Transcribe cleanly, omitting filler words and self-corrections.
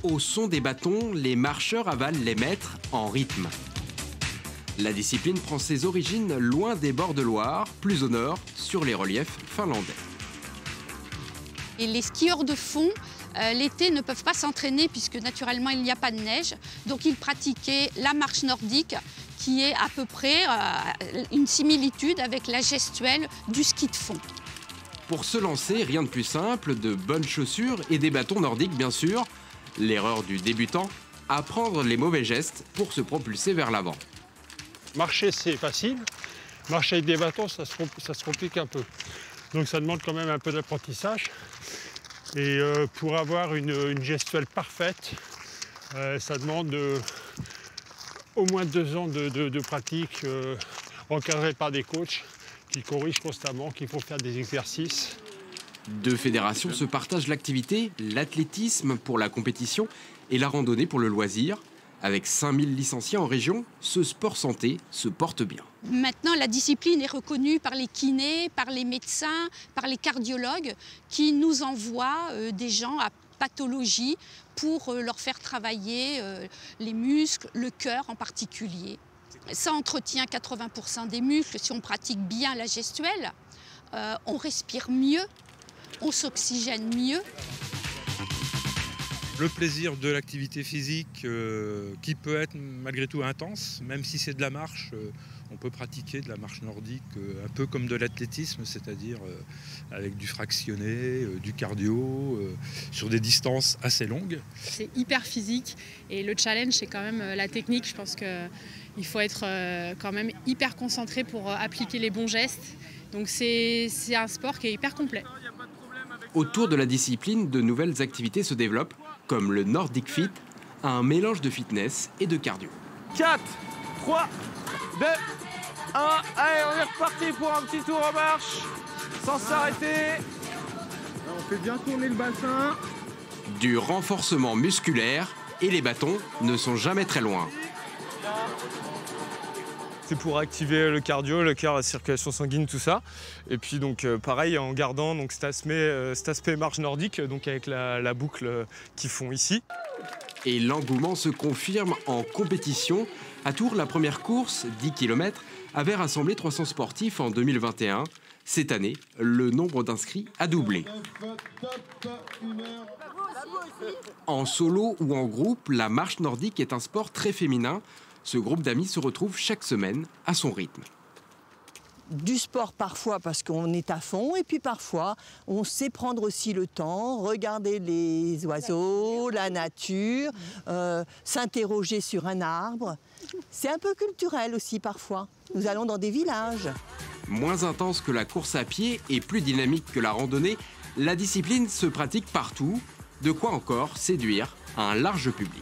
Au son des bâtons, les marcheurs avalent les mètres en rythme. La discipline prend ses origines loin des bords de Loire, plus au nord, sur les reliefs finlandais. Et les skieurs de fond, l'été, ne peuvent pas s'entraîner puisque naturellement il n'y a pas de neige. Donc ils pratiquaient la marche nordique qui est à peu près une similitude avec la gestuelle du ski de fond. Pour se lancer, rien de plus simple, de bonnes chaussures et des bâtons nordiques bien sûr. L'erreur du débutant, apprendre les mauvais gestes pour se propulser vers l'avant. Marcher, c'est facile. Marcher avec des bâtons, ça se complique un peu. Donc ça demande quand même un peu d'apprentissage. Et pour avoir une gestuelle parfaite, ça demande au moins 2 ans de pratique, encadré par des coachs qui corrigent constamment, qui font faire des exercices. 2 fédérations se partagent l'activité, l'athlétisme pour la compétition et la randonnée pour le loisir. Avec 5000 licenciés en région, ce sport santé se porte bien. Maintenant, la discipline est reconnue par les kinés, par les médecins, par les cardiologues qui nous envoient des gens à pathologie pour leur faire travailler les muscles, le cœur en particulier. Ça entretient 80% des muscles si on pratique bien la gestuelle. On respire mieux, on s'oxygène mieux. Le plaisir de l'activité physique qui peut être malgré tout intense, même si c'est de la marche, on peut pratiquer de la marche nordique un peu comme de l'athlétisme, c'est-à-dire avec du fractionné, du cardio, sur des distances assez longues. C'est hyper physique et le challenge c'est quand même la technique. Je pense qu'il faut être quand même hyper concentré pour appliquer les bons gestes. Donc c'est un sport qui est hyper complet. Autour de la discipline, de nouvelles activités se développent, comme le Nordic Fit, un mélange de fitness et de cardio. 4, 3, 2, 1, allez, on est reparti pour un petit tour en marche, sans s'arrêter. On fait bien tourner le bassin. Du renforcement musculaire et les bâtons ne sont jamais très loin. C'est pour activer le cardio, le cœur, la circulation sanguine, tout ça. Et puis donc pareil en gardant donc, cet aspect marche nordique, donc avec la boucle qu'ils font ici. Et l'engouement se confirme en compétition. À Tours, la première course, 10 km, avait rassemblé 300 sportifs en 2021. Cette année, le nombre d'inscrits a doublé. En solo ou en groupe, la marche nordique est un sport très féminin. Ce groupe d'amis se retrouve chaque semaine à son rythme. Du sport parfois parce qu'on est à fond et puis parfois on sait prendre aussi le temps, regarder les oiseaux, la nature, s'interroger sur un arbre. C'est un peu culturel aussi parfois. Nous allons dans des villages. Moins intense que la course à pied et plus dynamique que la randonnée, la discipline se pratique partout. De quoi encore séduire un large public.